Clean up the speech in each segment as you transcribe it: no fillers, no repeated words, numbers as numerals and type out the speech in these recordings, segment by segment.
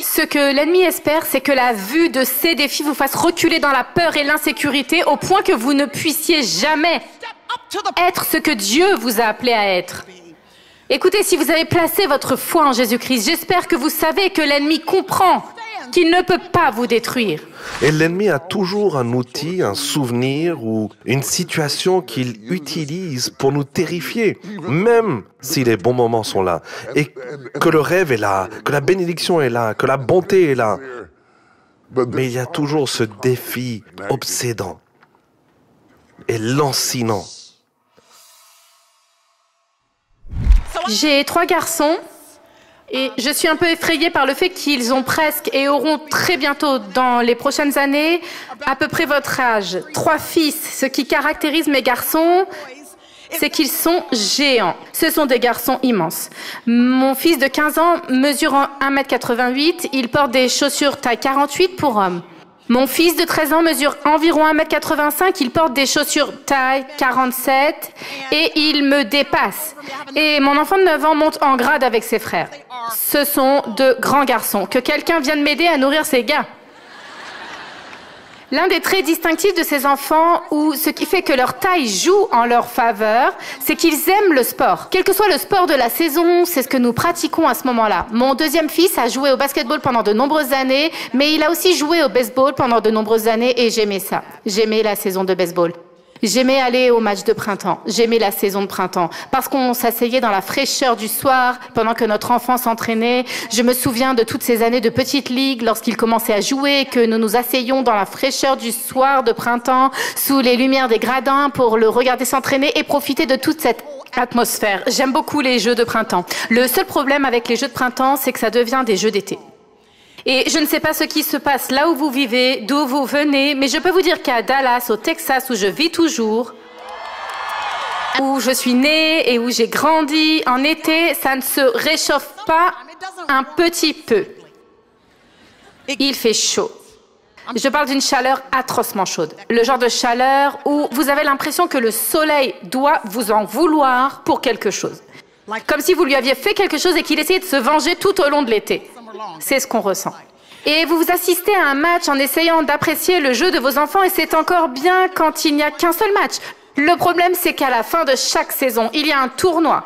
Ce que l'ennemi espère, c'est que la vue de ces défis vous fasse reculer dans la peur et l'insécurité au point que vous ne puissiez jamais être ce que Dieu vous a appelé à être. Écoutez, si vous avez placé votre foi en Jésus-Christ, j'espère que vous savez que l'ennemi comprend qu'il ne peut pas vous détruire. Et l'ennemi a toujours un outil, un souvenir ou une situation qu'il utilise pour nous terrifier, même si les bons moments sont là, et que le rêve est là, que la bénédiction est là, que la bonté est là. Mais il y a toujours ce défi obsédant et lancinant. J'ai 3 garçons et je suis un peu effrayée par le fait qu'ils ont presque et auront très bientôt dans les prochaines années à peu près votre âge. 3 fils. Ce qui caractérise mes garçons, c'est qu'ils sont géants. Ce sont des garçons immenses. Mon fils de 15 ans mesure 1m88. Il porte des chaussures taille 48 pour homme. Mon fils de 13 ans mesure environ 1m85, il porte des chaussures taille 47 et il me dépasse. Et mon enfant de 9 ans monte en grade avec ses frères. Ce sont de grands garçons. Que quelqu'un vienne m'aider à nourrir ces gars. L'un des traits distinctifs de ces enfants, ou ce qui fait que leur taille joue en leur faveur, c'est qu'ils aiment le sport. Quel que soit le sport de la saison, c'est ce que nous pratiquons à ce moment-là. Mon deuxième fils a joué au basketball pendant de nombreuses années, mais il a aussi joué au baseball pendant de nombreuses années et j'aimais ça. J'aimais la saison de baseball. J'aimais aller au match de printemps. J'aimais la saison de printemps. Parce qu'on s'asseyait dans la fraîcheur du soir pendant que notre enfant s'entraînait. Je me souviens de toutes ces années de petite ligue lorsqu'il commençait à jouer, que nous nous asseyions dans la fraîcheur du soir de printemps, sous les lumières des gradins pour le regarder s'entraîner et profiter de toute cette atmosphère. J'aime beaucoup les jeux de printemps. Le seul problème avec les jeux de printemps, c'est que ça devient des jeux d'été. Et je ne sais pas ce qui se passe là où vous vivez, d'où vous venez, mais je peux vous dire qu'à Dallas, au Texas, où je vis toujours, où je suis née et où j'ai grandi, en été, ça ne se réchauffe pas un petit peu. Il fait chaud. Je parle d'une chaleur atrocement chaude. Le genre de chaleur où vous avez l'impression que le soleil doit vous en vouloir pour quelque chose. Comme si vous lui aviez fait quelque chose et qu'il essayait de se venger tout au long de l'été. C'est ce qu'on ressent. Et vous assistez à un match en essayant d'apprécier le jeu de vos enfants et c'est encore bien quand il n'y a qu'un seul match. Le problème, c'est qu'à la fin de chaque saison, il y a un tournoi.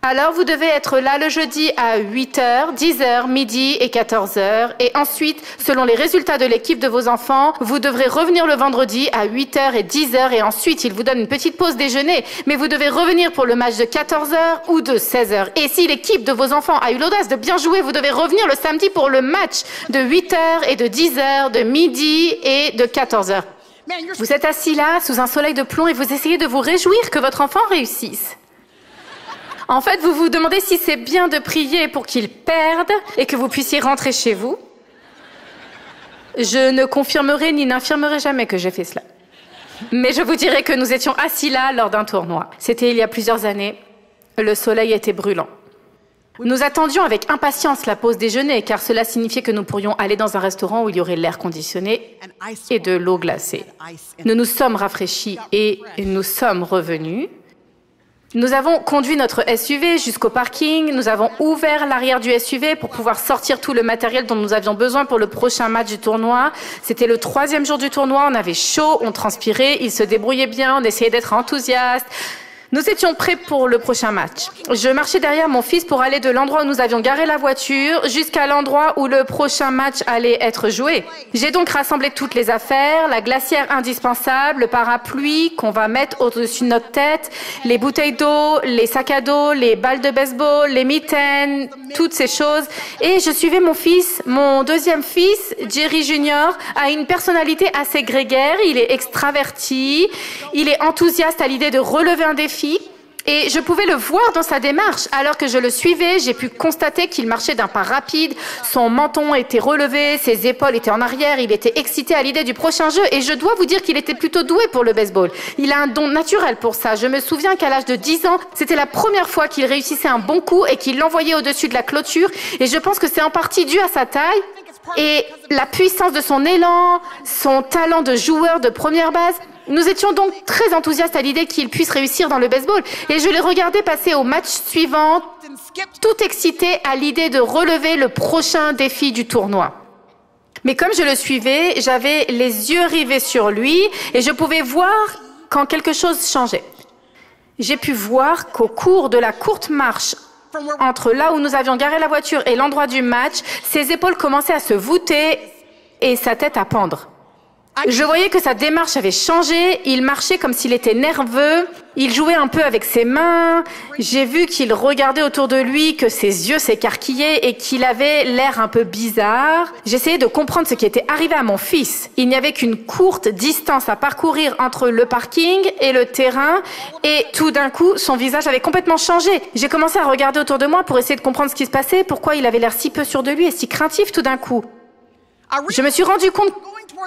Alors vous devez être là le jeudi à 8h, 10h, midi et 14h. Et ensuite, selon les résultats de l'équipe de vos enfants, vous devrez revenir le vendredi à 8h et 10h. Et ensuite, ils vous donnent une petite pause déjeuner. Mais vous devez revenir pour le match de 14h ou de 16h. Et si l'équipe de vos enfants a eu l'audace de bien jouer, vous devez revenir le samedi pour le match de 8h et de 10h, de midi et de 14h. Vous êtes assis là, sous un soleil de plomb, et vous essayez de vous réjouir que votre enfant réussisse. En fait, vous vous demandez si c'est bien de prier pour qu'il perde et que vous puissiez rentrer chez vous. Je ne confirmerai ni n'infirmerai jamais que j'ai fait cela. Mais je vous dirai que nous étions assis là lors d'un tournoi. C'était il y a plusieurs années. Le soleil était brûlant. Nous attendions avec impatience la pause déjeuner, car cela signifiait que nous pourrions aller dans un restaurant où il y aurait l'air conditionné et de l'eau glacée. Nous nous sommes rafraîchis et nous sommes revenus. Nous avons conduit notre SUV jusqu'au parking, nous avons ouvert l'arrière du SUV pour pouvoir sortir tout le matériel dont nous avions besoin pour le prochain match du tournoi. C'était le 3e jour du tournoi, on avait chaud, on transpirait, il se débrouillait bien, on essayait d'être enthousiaste. Nous étions prêts pour le prochain match. Je marchais derrière mon fils pour aller de l'endroit où nous avions garé la voiture jusqu'à l'endroit où le prochain match allait être joué. J'ai donc rassemblé toutes les affaires, la glacière indispensable, le parapluie qu'on va mettre au-dessus de notre tête, les bouteilles d'eau, les sacs à dos, les balles de baseball, les mitaines, toutes ces choses. Et je suivais mon fils, mon deuxième fils, Jerry Junior, a une personnalité assez grégaire, il est extraverti, il est enthousiaste à l'idée de relever un défi. Et je pouvais le voir dans sa démarche. Alors que je le suivais, j'ai pu constater qu'il marchait d'un pas rapide, son menton était relevé, ses épaules étaient en arrière, il était excité à l'idée du prochain jeu et je dois vous dire qu'il était plutôt doué pour le baseball. Il a un don naturel pour ça. Je me souviens qu'à l'âge de 10 ans, c'était la première fois qu'il réussissait un bon coup et qu'il l'envoyait au-dessus de la clôture et je pense que c'est en partie dû à sa taille et la puissance de son élan, son talent de joueur de première base. Nous étions donc très enthousiastes à l'idée qu'il puisse réussir dans le baseball. Et je l'ai regardé passer au match suivant, tout excité à l'idée de relever le prochain défi du tournoi. Mais comme je le suivais, j'avais les yeux rivés sur lui et je pouvais voir quand quelque chose changeait. J'ai pu voir qu'au cours de la courte marche entre là où nous avions garé la voiture et l'endroit du match, ses épaules commençaient à se voûter et sa tête à pendre. Je voyais que sa démarche avait changé, il marchait comme s'il était nerveux, il jouait un peu avec ses mains, j'ai vu qu'il regardait autour de lui, que ses yeux s'écarquillaient et qu'il avait l'air un peu bizarre. J'essayais de comprendre ce qui était arrivé à mon fils. Il n'y avait qu'une courte distance à parcourir entre le parking et le terrain et tout d'un coup, son visage avait complètement changé. J'ai commencé à regarder autour de moi pour essayer de comprendre ce qui se passait, pourquoi il avait l'air si peu sûr de lui et si craintif tout d'un coup. Je me suis rendu compte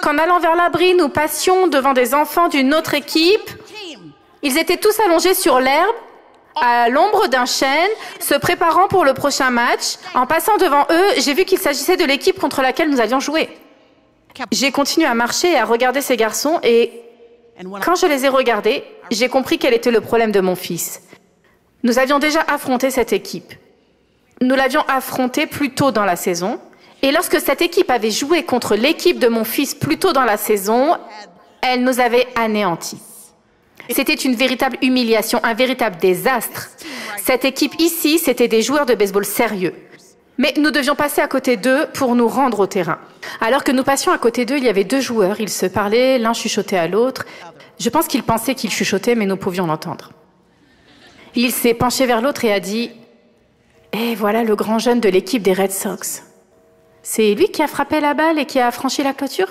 qu'en allant vers l'abri, nous passions devant des enfants d'une autre équipe. Ils étaient tous allongés sur l'herbe, à l'ombre d'un chêne, se préparant pour le prochain match. En passant devant eux, j'ai vu qu'il s'agissait de l'équipe contre laquelle nous avions joué. J'ai continué à marcher et à regarder ces garçons et quand je les ai regardés, j'ai compris quel était le problème de mon fils. Nous avions déjà affronté cette équipe. Nous l'avions affrontée plus tôt dans la saison. Et lorsque cette équipe avait joué contre l'équipe de mon fils plus tôt dans la saison, elle nous avait anéantis. C'était une véritable humiliation, un véritable désastre. Cette équipe ici, c'était des joueurs de baseball sérieux. Mais nous devions passer à côté d'eux pour nous rendre au terrain. Alors que nous passions à côté d'eux, il y avait deux joueurs. Ils se parlaient, l'un chuchotait à l'autre. Je pense qu'il pensait qu'il chuchotait, mais nous pouvions l'entendre. Il s'est penché vers l'autre et a dit « Et voilà le grand jeune de l'équipe des Red Sox. » C'est lui qui a frappé la balle et qui a franchi la clôture?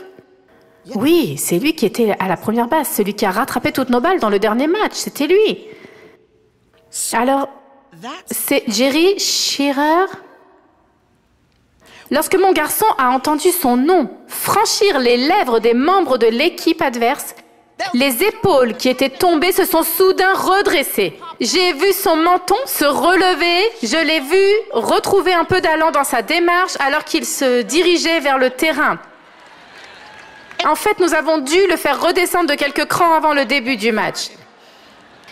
Oui, c'est lui qui était à la première base, celui qui a rattrapé toutes nos balles dans le dernier match, c'était lui. Alors, c'est Jerry Shearer? Lorsque mon garçon a entendu son nom franchir les lèvres des membres de l'équipe adverse, les épaules qui étaient tombées se sont soudain redressées. J'ai vu son menton se relever, je l'ai vu retrouver un peu d'allant dans sa démarche alors qu'il se dirigeait vers le terrain. En fait, nous avons dû le faire redescendre de quelques crans avant le début du match.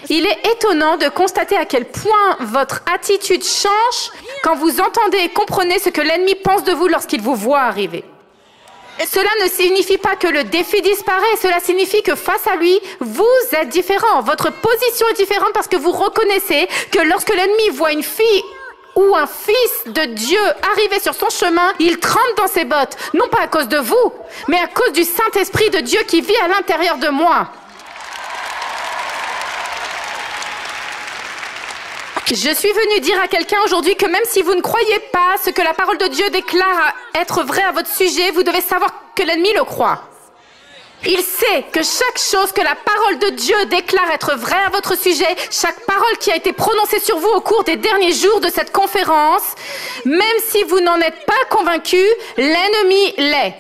Il est étonnant de constater à quel point votre attitude change quand vous entendez et comprenez ce que l'ennemi pense de vous lorsqu'il vous voit arriver. Cela ne signifie pas que le défi disparaît, cela signifie que face à lui, vous êtes différent. Votre position est différente parce que vous reconnaissez que lorsque l'ennemi voit une fille ou un fils de Dieu arriver sur son chemin, il trempe dans ses bottes, non pas à cause de vous, mais à cause du Saint-Esprit de Dieu qui vit à l'intérieur de moi. Je suis venue dire à quelqu'un aujourd'hui que même si vous ne croyez pas ce que la parole de Dieu déclare être vrai à votre sujet, vous devez savoir que l'ennemi le croit. Il sait que chaque chose que la parole de Dieu déclare être vraie à votre sujet, chaque parole qui a été prononcée sur vous au cours des derniers jours de cette conférence, même si vous n'en êtes pas convaincu, l'ennemi l'est.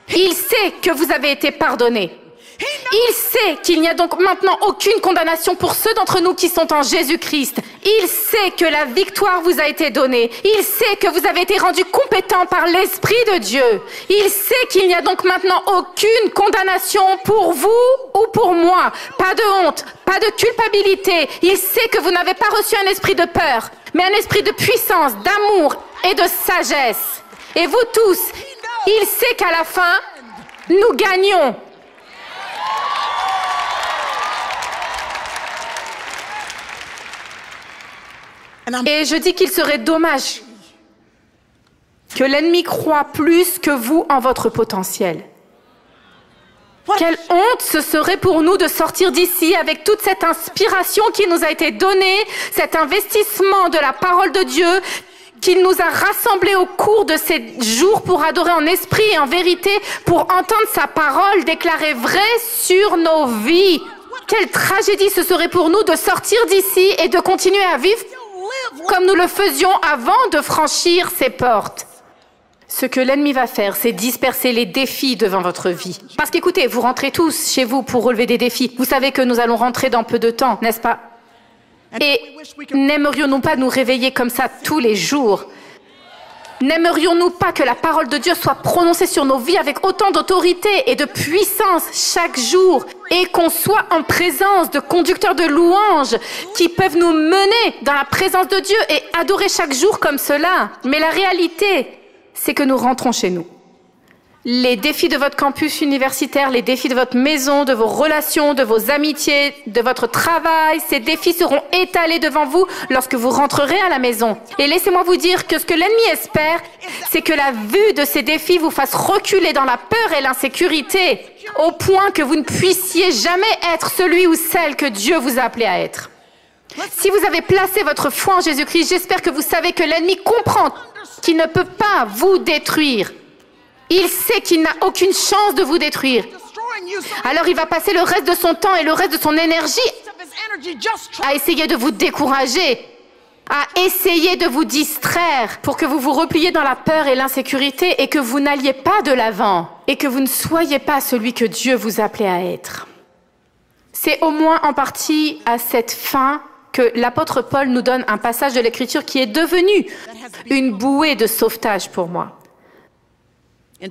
Il sait que vous avez été pardonné. Il sait qu'il n'y a donc maintenant aucune condamnation pour ceux d'entre nous qui sont en Jésus-Christ. Il sait que la victoire vous a été donnée. Il sait que vous avez été rendu compétent par l'Esprit de Dieu. Il sait qu'il n'y a donc maintenant aucune condamnation pour vous ou pour moi. Pas de honte, pas de culpabilité. Il sait que vous n'avez pas reçu un esprit de peur, mais un esprit de puissance, d'amour et de sagesse. Et vous tous, il sait qu'à la fin, nous gagnons. Et je dis qu'il serait dommage que l'ennemi croie plus que vous en votre potentiel. Quelle honte ce serait pour nous de sortir d'ici avec toute cette inspiration qui nous a été donnée, cet investissement de la parole de Dieu qu'il nous a rassemblés au cours de ces jours pour adorer en esprit et en vérité, pour entendre sa parole déclarée vraie sur nos vies. Quelle tragédie ce serait pour nous de sortir d'ici et de continuer à vivre comme nous le faisions avant de franchir ces portes. Ce que l'ennemi va faire, c'est disperser les défis devant votre vie. Parce qu'écoutez, vous rentrez tous chez vous pour relever des défis. Vous savez que nous allons rentrer dans peu de temps, n'est-ce pas? Et n'aimerions-nous pas nous réveiller comme ça tous les jours? N'aimerions-nous pas que la parole de Dieu soit prononcée sur nos vies avec autant d'autorité et de puissance chaque jour et qu'on soit en présence de conducteurs de louanges qui peuvent nous mener dans la présence de Dieu et adorer chaque jour comme cela. Mais la réalité, c'est que nous rentrons chez nous. Les défis de votre campus universitaire, les défis de votre maison, de vos relations, de vos amitiés, de votre travail, ces défis seront étalés devant vous lorsque vous rentrerez à la maison. Et laissez-moi vous dire que ce que l'ennemi espère, c'est que la vue de ces défis vous fasse reculer dans la peur et l'insécurité, au point que vous ne puissiez jamais être celui ou celle que Dieu vous a appelé à être. Si vous avez placé votre foi en Jésus-Christ, j'espère que vous savez que l'ennemi comprend qu'il ne peut pas vous détruire. Il sait qu'il n'a aucune chance de vous détruire. Alors il va passer le reste de son temps et le reste de son énergie à essayer de vous décourager, à essayer de vous distraire pour que vous vous repliez dans la peur et l'insécurité et que vous n'alliez pas de l'avant et que vous ne soyez pas celui que Dieu vous appelait à être. C'est au moins en partie à cette fin que l'apôtre Paul nous donne un passage de l'Écriture qui est devenu une bouée de sauvetage pour moi.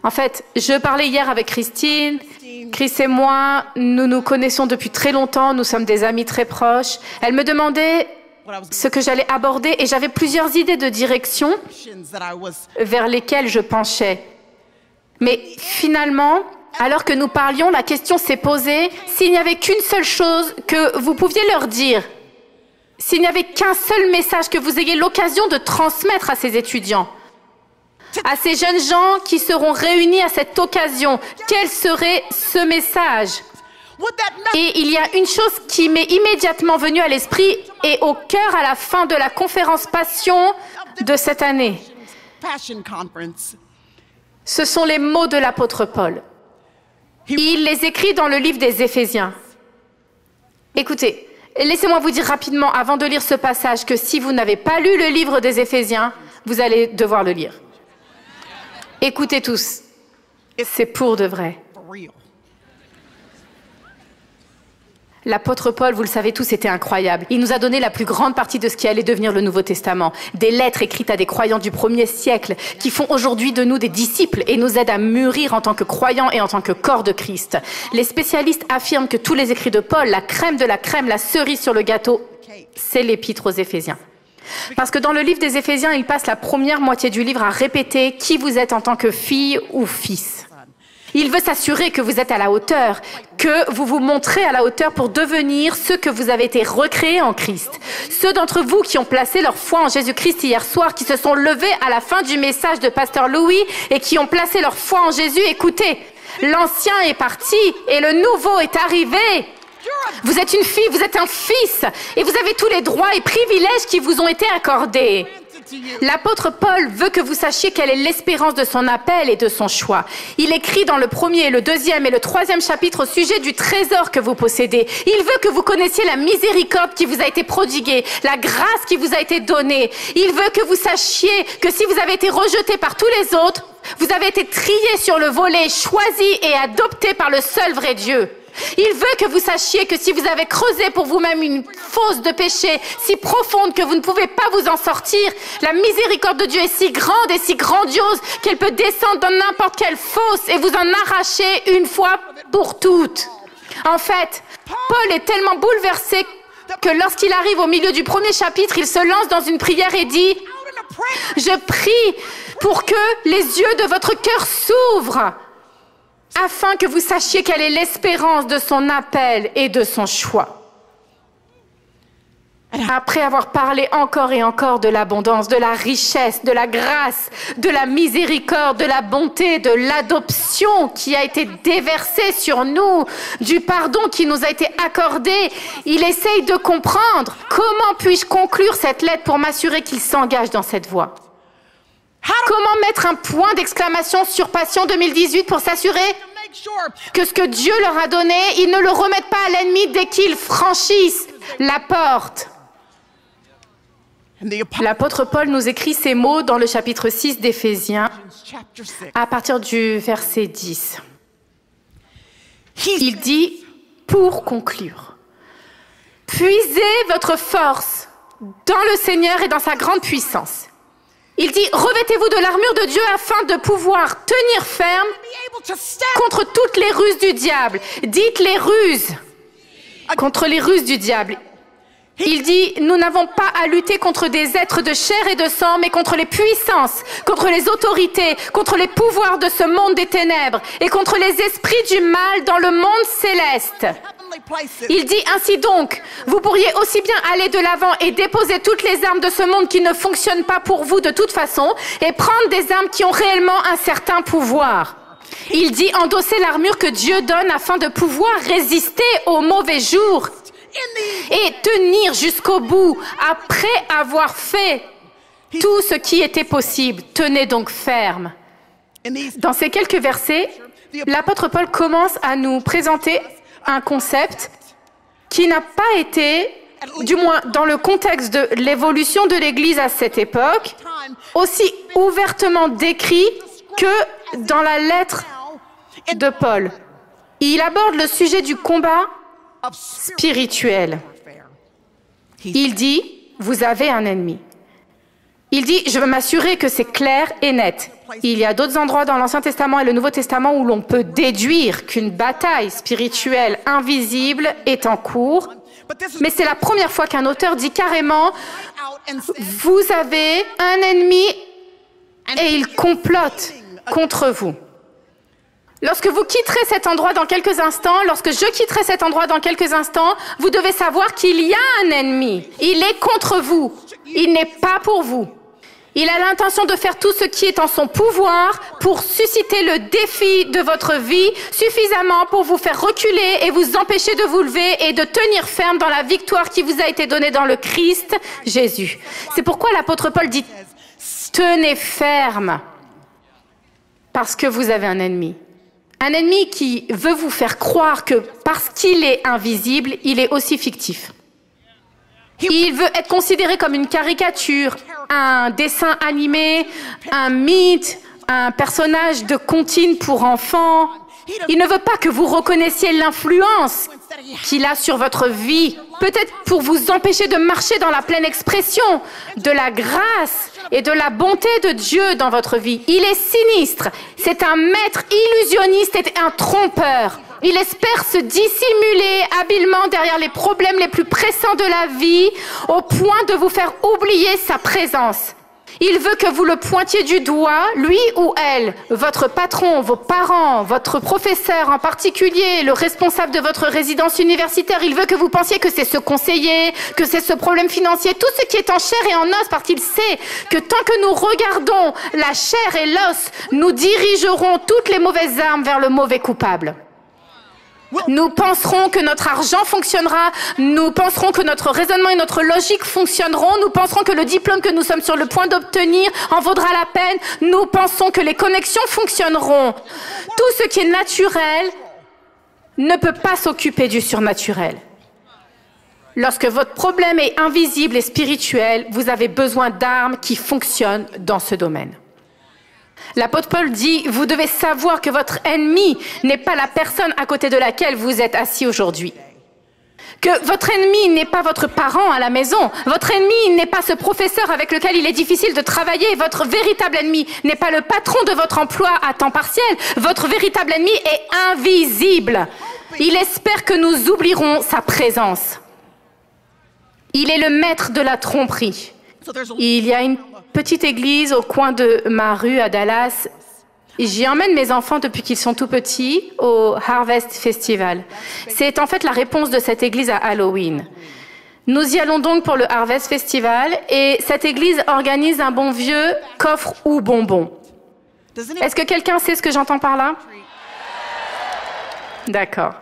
En fait, je parlais hier avec Christine. Chris et moi, nous nous connaissons depuis très longtemps. Nous sommes des amis très proches. Elle me demandait ce que j'allais aborder et j'avais plusieurs idées de direction vers lesquelles je penchais. Mais finalement, alors que nous parlions, la question s'est posée s'il n'y avait qu'une seule chose que vous pouviez leur dire. S'il n'y avait qu'un seul message que vous ayez l'occasion de transmettre à ces étudiants. À ces jeunes gens qui seront réunis à cette occasion, quel serait ce message? Et il y a une chose qui m'est immédiatement venue à l'esprit et au cœur à la fin de la conférence Passion de cette année. Ce sont les mots de l'apôtre Paul. Il les écrit dans le livre des Éphésiens. Écoutez, laissez-moi vous dire rapidement, avant de lire ce passage, que si vous n'avez pas lu le livre des Éphésiens, vous allez devoir le lire. Écoutez tous, c'est pour de vrai. L'apôtre Paul, vous le savez tous, était incroyable. Il nous a donné la plus grande partie de ce qui allait devenir le Nouveau Testament. Des lettres écrites à des croyants du 1er siècle qui font aujourd'hui de nous des disciples et nous aident à mûrir en tant que croyants et en tant que corps de Christ. Les spécialistes affirment que tous les écrits de Paul, la crème de la crème, la cerise sur le gâteau, c'est l'épître aux Éphésiens. Parce que dans le livre des Éphésiens, il passe la première moitié du livre à répéter qui vous êtes en tant que fille ou fils. Il veut s'assurer que vous êtes à la hauteur, que vous vous montrez à la hauteur pour devenir ceux que vous avez été recréés en Christ. Ceux d'entre vous qui ont placé leur foi en Jésus-Christ hier soir, qui se sont levés à la fin du message de Pasteur Louis et qui ont placé leur foi en Jésus, écoutez, l'ancien est parti et le nouveau est arrivé. Vous êtes une fille, vous êtes un fils, et vous avez tous les droits et privilèges qui vous ont été accordés. L'apôtre Paul veut que vous sachiez quelle est l'espérance de son appel et de son choix. Il écrit dans le 1er, le 2e et le 3e chapitre au sujet du trésor que vous possédez. Il veut que vous connaissiez la miséricorde qui vous a été prodiguée, la grâce qui vous a été donnée. Il veut que vous sachiez que si vous avez été rejeté par tous les autres, vous avez été trié sur le volet, choisi et adopté par le seul vrai Dieu. Il veut que vous sachiez que si vous avez creusé pour vous-même une fosse de péché si profonde que vous ne pouvez pas vous en sortir, la miséricorde de Dieu est si grande et si grandiose qu'elle peut descendre dans n'importe quelle fosse et vous en arracher une fois pour toutes. En fait, Paul est tellement bouleversé que lorsqu'il arrive au milieu du 1er chapitre, il se lance dans une prière et dit « Je prie pour que les yeux de votre cœur s'ouvrent » afin que vous sachiez quelle est l'espérance de son appel et de son choix. Après avoir parlé encore et encore de l'abondance, de la richesse, de la grâce, de la miséricorde, de la bonté, de l'adoption qui a été déversée sur nous, du pardon qui nous a été accordé, il essaye de comprendre comment puis-je conclure cette lettre pour m'assurer qu'il s'engage dans cette voie. Comment mettre un point d'exclamation sur Passion 2018 pour s'assurer que ce que Dieu leur a donné, ils ne le remettent pas à l'ennemi dès qu'ils franchissent la porte. L'apôtre Paul nous écrit ces mots dans le chapitre 6 d'Éphésiens, à partir du verset 10. Il dit, pour conclure, puisez votre force dans le Seigneur et dans sa grande puissance. Il dit, revêtez-vous de l'armure de Dieu afin de pouvoir tenir ferme contre toutes les ruses du diable. Dites les ruses. Contre les ruses du diable. Il dit, nous n'avons pas à lutter contre des êtres de chair et de sang, mais contre les puissances, contre les autorités, contre les pouvoirs de ce monde des ténèbres et contre les esprits du mal dans le monde céleste. Il dit ainsi donc, vous pourriez aussi bien aller de l'avant et déposer toutes les armes de ce monde qui ne fonctionnent pas pour vous de toute façon et prendre des armes qui ont réellement un certain pouvoir. Il dit endosser l'armure que Dieu donne afin de pouvoir résister aux mauvais jours et tenir jusqu'au bout après avoir fait tout ce qui était possible. Tenez donc ferme. Dans ces quelques versets, l'apôtre Paul commence à nous présenter un concept qui n'a pas été, du moins dans le contexte de l'évolution de l'Église à cette époque, aussi ouvertement décrit que dans la lettre de Paul. Il aborde le sujet du combat spirituel. Il dit, vous avez un ennemi. Il dit, je veux m'assurer que c'est clair et net. Il y a d'autres endroits dans l'Ancien Testament et le Nouveau Testament où l'on peut déduire qu'une bataille spirituelle invisible est en cours. Mais c'est la première fois qu'un auteur dit carrément, vous avez un ennemi et il complote contre vous. Lorsque vous quitterez cet endroit dans quelques instants, lorsque je quitterai cet endroit dans quelques instants, vous devez savoir qu'il y a un ennemi. Il est contre vous. Il n'est pas pour vous. Il a l'intention de faire tout ce qui est en son pouvoir pour susciter le défi de votre vie suffisamment pour vous faire reculer et vous empêcher de vous lever et de tenir ferme dans la victoire qui vous a été donnée dans le Christ Jésus. C'est pourquoi l'apôtre Paul dit « Tenez ferme » parce que vous avez un ennemi. Un ennemi qui veut vous faire croire que parce qu'il est invisible, il est aussi fictif. Il veut être considéré comme une caricature, un dessin animé, un mythe, un personnage de comptine pour enfants. Il ne veut pas que vous reconnaissiez l'influence qu'il a sur votre vie. Peut-être pour vous empêcher de marcher dans la pleine expression de la grâce et de la bonté de Dieu dans votre vie. Il est sinistre. C'est un maître illusionniste et un trompeur. Il espère se dissimuler habilement derrière les problèmes les plus pressants de la vie au point de vous faire oublier sa présence. Il veut que vous le pointiez du doigt, lui ou elle, votre patron, vos parents, votre professeur en particulier, le responsable de votre résidence universitaire. Il veut que vous pensiez que c'est ce conseiller, que c'est ce problème financier, tout ce qui est en chair et en os, parce qu'il sait que tant que nous regardons la chair et l'os, nous dirigerons toutes les mauvaises armes vers le mauvais coupable. Nous penserons que notre argent fonctionnera, nous penserons que notre raisonnement et notre logique fonctionneront, nous penserons que le diplôme que nous sommes sur le point d'obtenir en vaudra la peine, nous pensons que les connexions fonctionneront. Tout ce qui est naturel ne peut pas s'occuper du surnaturel. Lorsque votre problème est invisible et spirituel, vous avez besoin d'armes qui fonctionnent dans ce domaine. L'apôtre Paul dit, vous devez savoir que votre ennemi n'est pas la personne à côté de laquelle vous êtes assis aujourd'hui. Que votre ennemi n'est pas votre parent à la maison. Votre ennemi n'est pas ce professeur avec lequel il est difficile de travailler. Votre véritable ennemi n'est pas le patron de votre emploi à temps partiel. Votre véritable ennemi est invisible. Il espère que nous oublierons sa présence. Il est le maître de la tromperie. Il y a une petite église au coin de ma rue à Dallas. J'y emmène mes enfants depuis qu'ils sont tout petits au Harvest Festival. C'est en fait la réponse de cette église à Halloween. Nous y allons donc pour le Harvest Festival et cette église organise un bon vieux coffre ou bonbon. Est-ce que quelqu'un sait ce que j'entends par là? D'accord.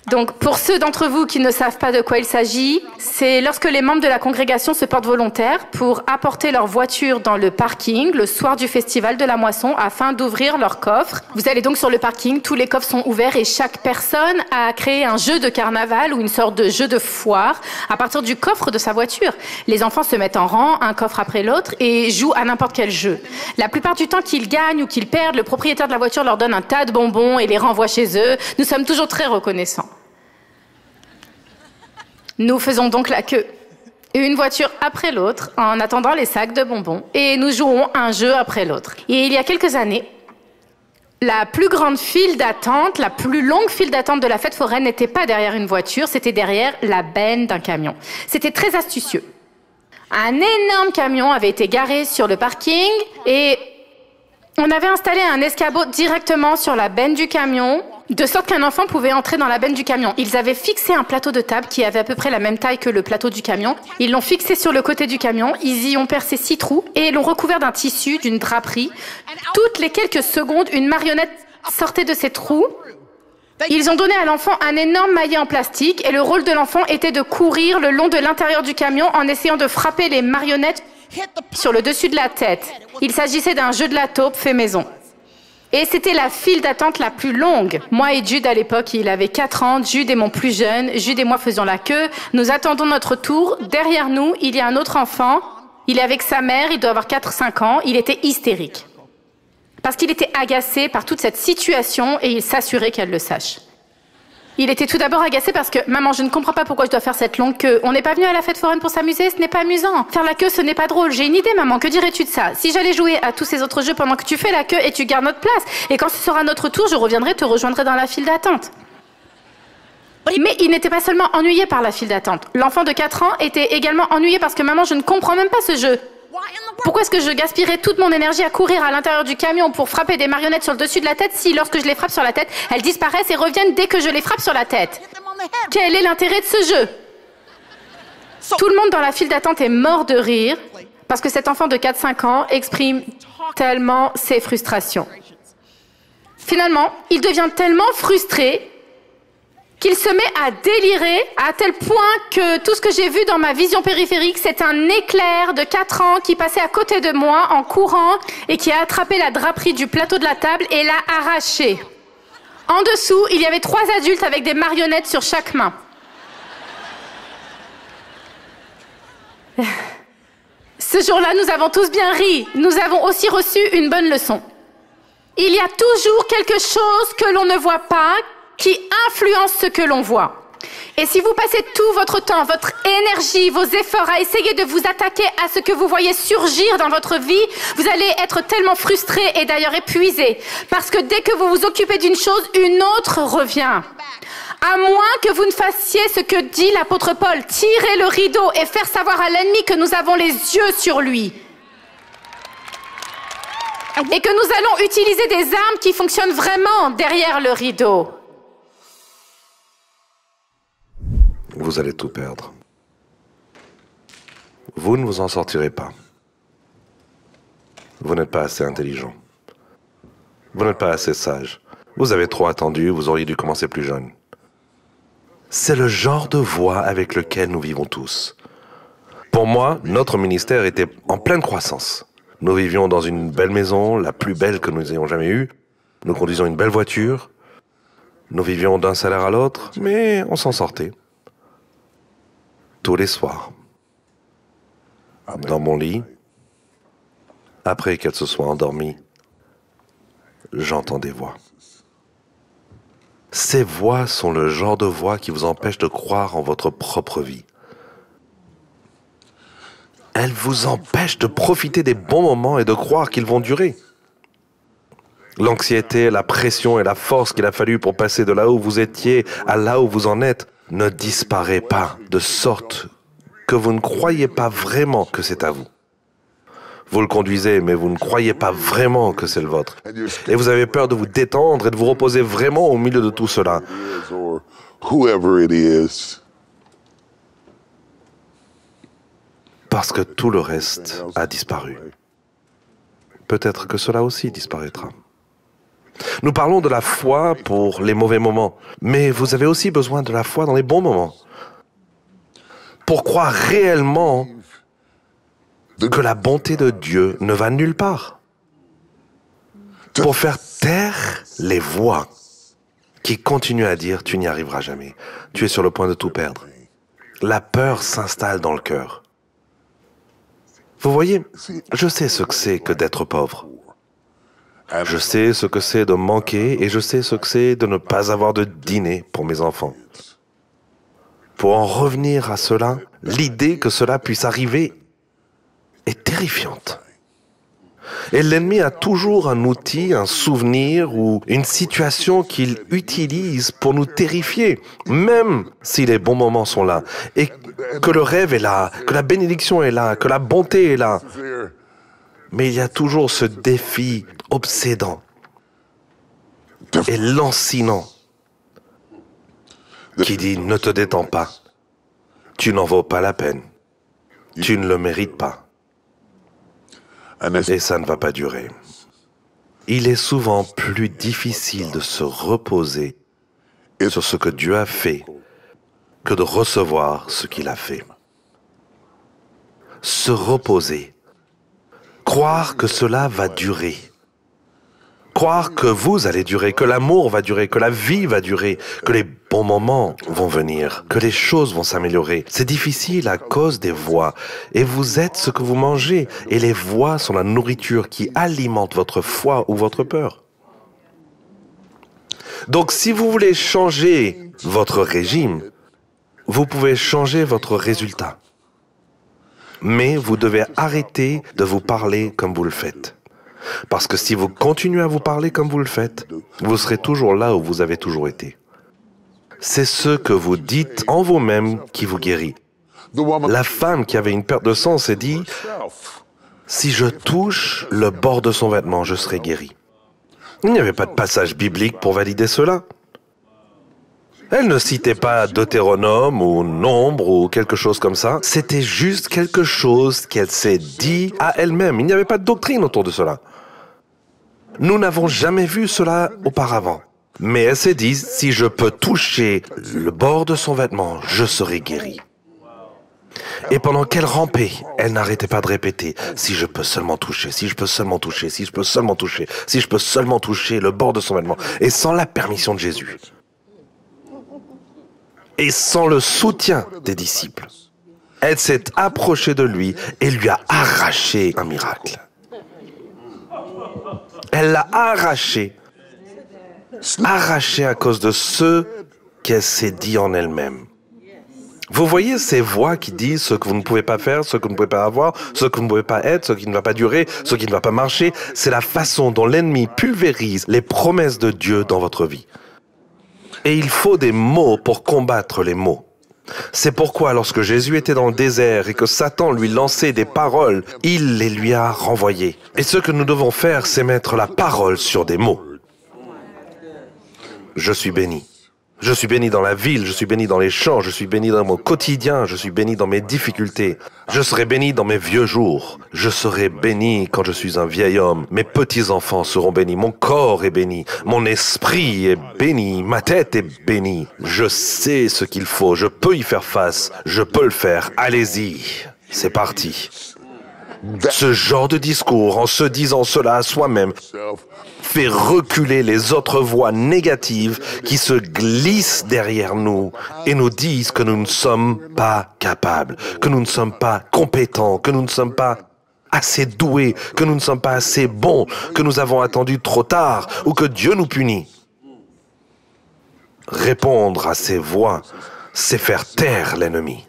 Donc, pour ceux d'entre vous qui ne savent pas de quoi il s'agit, c'est lorsque les membres de la congrégation se portent volontaires pour apporter leur voiture dans le parking le soir du festival de la moisson afin d'ouvrir leur coffre. Vous allez donc sur le parking, tous les coffres sont ouverts et chaque personne a créé un jeu de carnaval ou une sorte de jeu de foire à partir du coffre de sa voiture. Les enfants se mettent en rang, un coffre après l'autre, et jouent à n'importe quel jeu. La plupart du temps qu'ils gagnent ou qu'ils perdent, le propriétaire de la voiture leur donne un tas de bonbons et les renvoie chez eux. Nous sommes toujours très reconnaissants. Nous faisons donc la queue. une voiture après l'autre, en attendant les sacs de bonbons, et nous jouons un jeu après l'autre. Et il y a quelques années, la plus grande file d'attente, la plus longue file d'attente de la fête foraine n'était pas derrière une voiture, c'était derrière la benne d'un camion. C'était très astucieux. Un énorme camion avait été garé sur le parking et on avait installé un escabeau directement sur la benne du camion, de sorte qu'un enfant pouvait entrer dans la benne du camion. Ils avaient fixé un plateau de table qui avait à peu près la même taille que le plateau du camion. Ils l'ont fixé sur le côté du camion, ils y ont percé 6 trous et l'ont recouvert d'un tissu, d'une draperie. Toutes les quelques secondes, une marionnette sortait de ces trous. Ils ont donné à l'enfant un énorme maillet en plastique et le rôle de l'enfant était de courir le long de l'intérieur du camion en essayant de frapper les marionnettes sur le dessus de la tête. Il s'agissait d'un jeu de la taupe fait maison. Et c'était la file d'attente la plus longue. Moi et Jude à l'époque, il avait 4 ans, Jude est mon plus jeune, Jude et moi faisions la queue, nous attendons notre tour, derrière nous, il y a un autre enfant, il est avec sa mère, il doit avoir 4-5 ans, il était hystérique. Parce qu'il était agacé par toute cette situation et il s'assurait qu'elle le sache. Il était tout d'abord agacé parce que « Maman, je ne comprends pas pourquoi je dois faire cette longue queue. On n'est pas venu à la fête foraine pour s'amuser, ce n'est pas amusant. Faire la queue, ce n'est pas drôle. J'ai une idée, maman, que dirais-tu de ça? Si j'allais jouer à tous ces autres jeux pendant que tu fais la queue et tu gardes notre place, et quand ce sera notre tour, je reviendrai te rejoindrai dans la file d'attente. » Mais il n'était pas seulement ennuyé par la file d'attente. L'enfant de 4 ans était également ennuyé parce que « Maman, je ne comprends même pas ce jeu. Pourquoi est-ce que je gaspillerais toute mon énergie à courir à l'intérieur du camion pour frapper des marionnettes sur le dessus de la tête si, lorsque je les frappe sur la tête, elles disparaissent et reviennent dès que je les frappe sur la tête? Quel est l'intérêt de ce jeu? Tout le monde dans la file d'attente est mort de rire parce que cet enfant de 4-5 ans exprime tellement ses frustrations. Finalement, il devient tellement frustré qu'il se met à délirer à tel point que tout ce que j'ai vu dans ma vision périphérique, c'est un éclair de 4 ans qui passait à côté de moi en courant et qui a attrapé la draperie du plateau de la table et l'a arrachée. En dessous, il y avait 3 adultes avec des marionnettes sur chaque main. Ce jour-là, nous avons tous bien ri. Nous avons aussi reçu une bonne leçon. Il y a toujours quelque chose que l'on ne voit pas, qui influence ce que l'on voit. Et si vous passez tout votre temps, votre énergie, vos efforts à essayer de vous attaquer à ce que vous voyez surgir dans votre vie, vous allez être tellement frustré et d'ailleurs épuisé. Parce que dès que vous vous occupez d'une chose, une autre revient. À moins que vous ne fassiez ce que dit l'apôtre Paul, tirer le rideau et faire savoir à l'ennemi que nous avons les yeux sur lui. Et que nous allons utiliser des armes qui fonctionnent vraiment derrière le rideau. Vous allez tout perdre. Vous ne vous en sortirez pas. Vous n'êtes pas assez intelligent. Vous n'êtes pas assez sage. Vous avez trop attendu, vous auriez dû commencer plus jeune. C'est le genre de voie avec lequel nous vivons tous. Pour moi, notre ministère était en pleine croissance. Nous vivions dans une belle maison, la plus belle que nous ayons jamais eue. Nous conduisions une belle voiture. Nous vivions d'un salaire à l'autre, mais on s'en sortait. Tous les soirs, dans mon lit, après qu'elle se soit endormie, j'entends des voix. Ces voix sont le genre de voix qui vous empêchent de croire en votre propre vie. Elles vous empêchent de profiter des bons moments et de croire qu'ils vont durer. L'anxiété, la pression et la force qu'il a fallu pour passer de là où vous étiez à là où vous en êtes ne disparaît pas, de sorte que vous ne croyez pas vraiment que c'est à vous. Vous le conduisez, mais vous ne croyez pas vraiment que c'est le vôtre. Et vous avez peur de vous détendre et de vous reposer vraiment au milieu de tout cela. Parce que tout le reste a disparu. Peut-être que cela aussi disparaîtra. Nous parlons de la foi pour les mauvais moments, mais vous avez aussi besoin de la foi dans les bons moments. Pour croire réellement que la bonté de Dieu ne va nulle part. Pour faire taire les voix qui continuent à dire « tu n'y arriveras jamais, tu es sur le point de tout perdre ». La peur s'installe dans le cœur. Vous voyez, je sais ce que c'est que d'être pauvre. Je sais ce que c'est de manquer et je sais ce que c'est de ne pas avoir de dîner pour mes enfants. pour en revenir à cela, l'idée que cela puisse arriver est terrifiante. Et l'ennemi a toujours un outil, un souvenir ou une situation qu'il utilise pour nous terrifier, même si les bons moments sont là, et que le rêve est là, que la bénédiction est là, que la bonté est là. Mais il y a toujours ce défi obsédant et lancinant qui dit « Ne te détends pas, tu n'en vaux pas la peine, tu ne le mérites pas. » Et ça ne va pas durer. Il est souvent plus difficile de se reposer sur ce que Dieu a fait que de recevoir ce qu'il a fait. Se reposer, croire que cela va durer, croire que vous allez durer, que l'amour va durer, que la vie va durer, que les bons moments vont venir, que les choses vont s'améliorer. C'est difficile à cause des voix. Et vous êtes ce que vous mangez. Et les voix sont la nourriture qui alimente votre foi ou votre peur. Donc si vous voulez changer votre régime, vous pouvez changer votre résultat. Mais vous devez arrêter de vous parler comme vous le faites. Parce que si vous continuez à vous parler comme vous le faites, vous serez toujours là où vous avez toujours été. C'est ce que vous dites en vous-même qui vous guérit. La femme qui avait une perte de sang s'est dit « Si je touche le bord de son vêtement, je serai guéri. » Il n'y avait pas de passage biblique pour valider cela. Elle ne citait pas Deutéronome ou Nombre ou quelque chose comme ça. C'était juste quelque chose qu'elle s'est dit à elle-même. Il n'y avait pas de doctrine autour de cela. Nous n'avons jamais vu cela auparavant. Mais elle s'est dit, si je peux toucher le bord de son vêtement, je serai guérie. Et pendant qu'elle rampait, elle n'arrêtait pas de répéter, si je peux seulement toucher, si je peux seulement toucher, si je peux seulement toucher, si je peux seulement toucher le bord de son vêtement. Et sans la permission de Jésus. Et sans le soutien des disciples. Elle s'est approchée de lui et lui a arraché un miracle. Elle l'a arraché à cause de ce qu'elle s'est dit en elle-même. Vous voyez ces voix qui disent ce que vous ne pouvez pas faire, ce que vous ne pouvez pas avoir, ce que vous ne pouvez pas être, ce qui ne va pas durer, ce qui ne va pas marcher. C'est la façon dont l'ennemi pulvérise les promesses de Dieu dans votre vie. Et il faut des mots pour combattre les mots. C'est pourquoi lorsque Jésus était dans le désert et que Satan lui lançait des paroles, il les lui a renvoyées. Et ce que nous devons faire, c'est mettre la parole sur des mots. Je suis béni. Je suis béni dans la ville, je suis béni dans les champs, je suis béni dans mon quotidien, je suis béni dans mes difficultés. Je serai béni dans mes vieux jours. Je serai béni quand je suis un vieil homme. Mes petits-enfants seront bénis. Mon corps est béni. Mon esprit est béni. Ma tête est bénie. Je sais ce qu'il faut. Je peux y faire face. Je peux le faire. Allez-y. C'est parti. Ce genre de discours, en se disant cela à soi-même, fait reculer les autres voix négatives qui se glissent derrière nous et nous disent que nous ne sommes pas capables, que nous ne sommes pas compétents, que nous ne sommes pas assez doués, que nous ne sommes pas assez bons, que nous avons attendu trop tard ou que Dieu nous punit. Répondre à ces voix, c'est faire taire l'ennemi.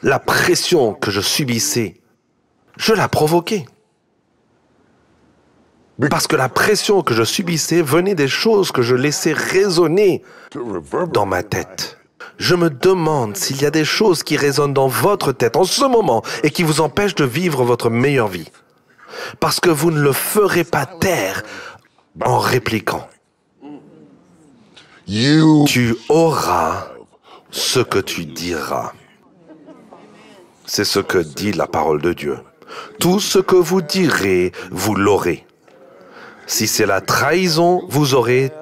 La pression que je subissais, je la provoquais. Parce que la pression que je subissais venait des choses que je laissais résonner dans ma tête. Je me demande s'il y a des choses qui résonnent dans votre tête en ce moment et qui vous empêchent de vivre votre meilleure vie. Parce que vous ne le ferez pas taire en répliquant. Tu auras ce que tu diras. C'est ce que dit la parole de Dieu. Tout ce que vous direz, vous l'aurez. Si c'est la trahison, vous aurez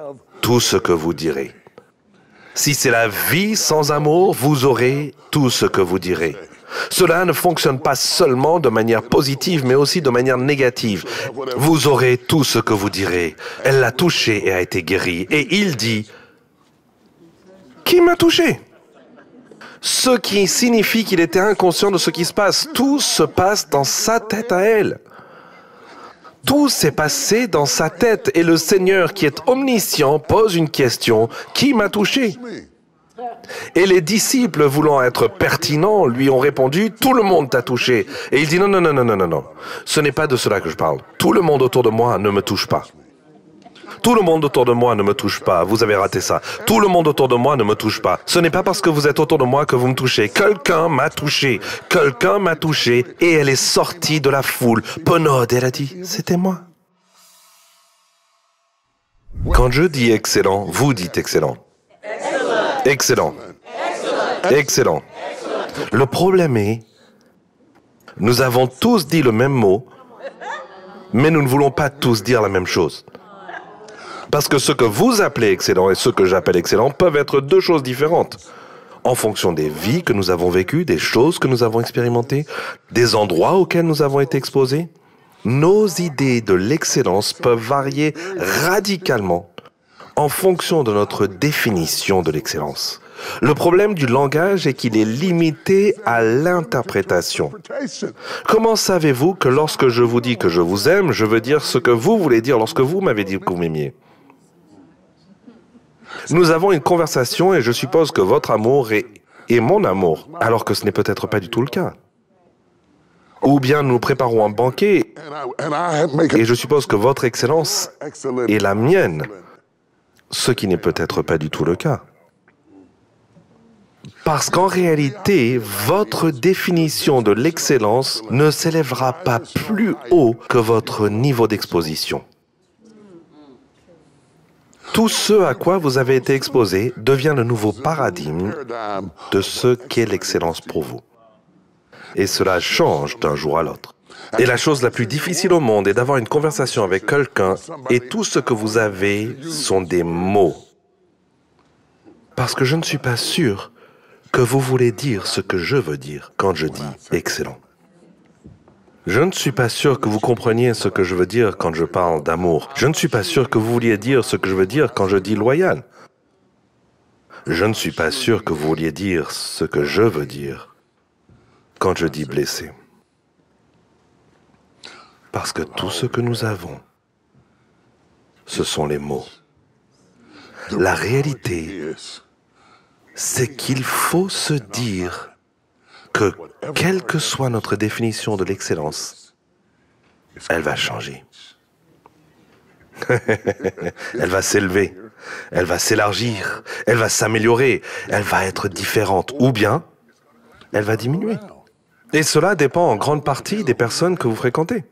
tout ce que vous direz. Si c'est la vie sans amour, vous aurez tout ce que vous direz. Cela ne fonctionne pas seulement de manière positive, mais aussi de manière négative. Vous aurez tout ce que vous direz. Elle l'a touché et a été guérie. Et il dit, « Qui m'a touché ?» Ce qui signifie qu'il était inconscient de ce qui se passe. Tout se passe dans sa tête à elle. Tout s'est passé dans sa tête et le Seigneur qui est omniscient pose une question. Qui m'a touché? Et les disciples, voulant être pertinents, lui ont répondu, « Tout le monde t'a touché. » Et il dit, « Non, non, non, non, non, non, non. Ce n'est pas de cela que je parle. Tout le monde autour de moi ne me touche pas. Tout le monde autour de moi ne me touche pas. Vous avez raté ça. Tout le monde autour de moi ne me touche pas. Ce n'est pas parce que vous êtes autour de moi que vous me touchez. Quelqu'un m'a touché. Quelqu'un m'a touché. » Et elle est sortie de la foule. Penaude, elle a dit, « C'était moi. » Quand je dis excellent, vous dites excellent. Excellent. Excellent. Le problème est, nous avons tous dit le même mot, mais nous ne voulons pas tous dire la même chose. Parce que ce que vous appelez excellent et ce que j'appelle excellent peuvent être deux choses différentes. En fonction des vies que nous avons vécues, des choses que nous avons expérimentées, des endroits auxquels nous avons été exposés, nos idées de l'excellence peuvent varier radicalement en fonction de notre définition de l'excellence. Le problème du langage est qu'il est limité à l'interprétation. Comment savez-vous que lorsque je vous dis que je vous aime, je veux dire ce que vous voulez dire lorsque vous m'avez dit que vous m'aimiez? Nous avons une conversation et je suppose que votre amour est mon amour, alors que ce n'est peut-être pas du tout le cas. Ou bien nous préparons un banquet et je suppose que votre excellence est la mienne, ce qui n'est peut-être pas du tout le cas. Parce qu'en réalité, votre définition de l'excellence ne s'élèvera pas plus haut que votre niveau d'exposition. Tout ce à quoi vous avez été exposé devient le nouveau paradigme de ce qu'est l'excellence pour vous. Et cela change d'un jour à l'autre. Et la chose la plus difficile au monde est d'avoir une conversation avec quelqu'un et tout ce que vous avez sont des mots. Parce que je ne suis pas sûr que vous voulez dire ce que je veux dire quand je dis excellent. Je ne suis pas sûr que vous compreniez ce que je veux dire quand je parle d'amour. Je ne suis pas sûr que vous vouliez dire ce que je veux dire quand je dis loyal. Je ne suis pas sûr que vous vouliez dire ce que je veux dire quand je dis blessé. Parce que tout ce que nous avons, ce sont les mots. La réalité, c'est qu'il faut se dire que, quelle que soit notre définition de l'excellence, elle va changer. Elle va s'élever, elle va s'élargir, elle va s'améliorer, elle va être différente, ou bien elle va diminuer. Et cela dépend en grande partie des personnes que vous fréquentez.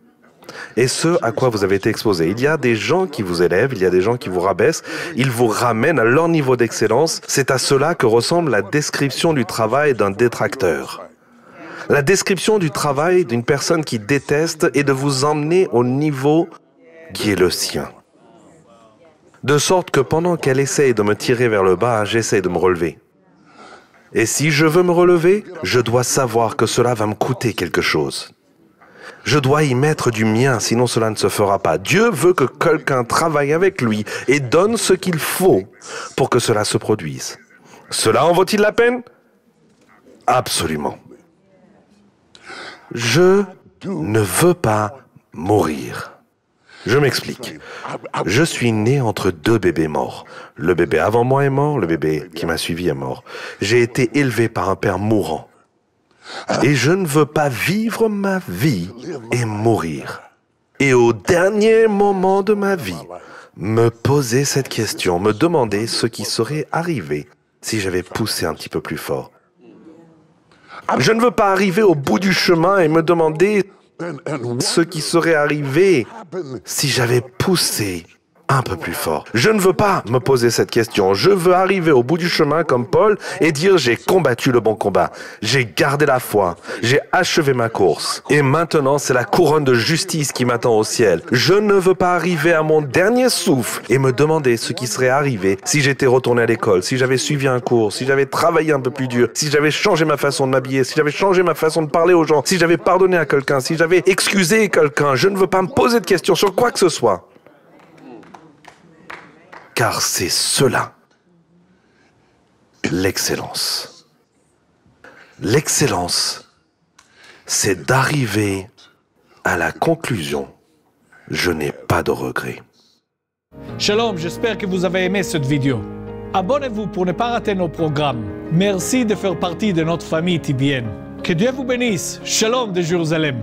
Et ce à quoi vous avez été exposé. Il y a des gens qui vous élèvent, il y a des gens qui vous rabaissent, ils vous ramènent à leur niveau d'excellence. C'est à cela que ressemble la description du travail d'un détracteur. La description du travail d'une personne qui déteste est de vous emmener au niveau qui est le sien. De sorte que pendant qu'elle essaye de me tirer vers le bas, j'essaie de me relever. Et si je veux me relever, je dois savoir que cela va me coûter quelque chose. Je dois y mettre du mien, sinon cela ne se fera pas. Dieu veut que quelqu'un travaille avec lui et donne ce qu'il faut pour que cela se produise. Cela en vaut-il la peine? Absolument. Je ne veux pas mourir. Je m'explique. Je suis né entre deux bébés morts. Le bébé avant moi est mort, le bébé qui m'a suivi est mort. J'ai été élevé par un père mourant. Et je ne veux pas vivre ma vie et mourir. Et au dernier moment de ma vie, me poser cette question, me demander ce qui serait arrivé si j'avais poussé un petit peu plus fort. Je ne veux pas arriver au bout du chemin et me demander ce qui serait arrivé si j'avais poussé un peu plus fort. Je ne veux pas me poser cette question. Je veux arriver au bout du chemin comme Paul et dire j'ai combattu le bon combat. J'ai gardé la foi. J'ai achevé ma course. Et maintenant, c'est la couronne de justice qui m'attend au ciel. Je ne veux pas arriver à mon dernier souffle et me demander ce qui serait arrivé si j'étais retourné à l'école, si j'avais suivi un cours, si j'avais travaillé un peu plus dur, si j'avais changé ma façon de m'habiller, si j'avais changé ma façon de parler aux gens, si j'avais pardonné à quelqu'un, si j'avais excusé quelqu'un. Je ne veux pas me poser de questions sur quoi que ce soit. Car c'est cela, l'excellence. L'excellence, c'est d'arriver à la conclusion, je n'ai pas de regrets. Shalom, j'espère que vous avez aimé cette vidéo. Abonnez-vous pour ne pas rater nos programmes. Merci de faire partie de notre famille TBN. Que Dieu vous bénisse. Shalom de Jérusalem.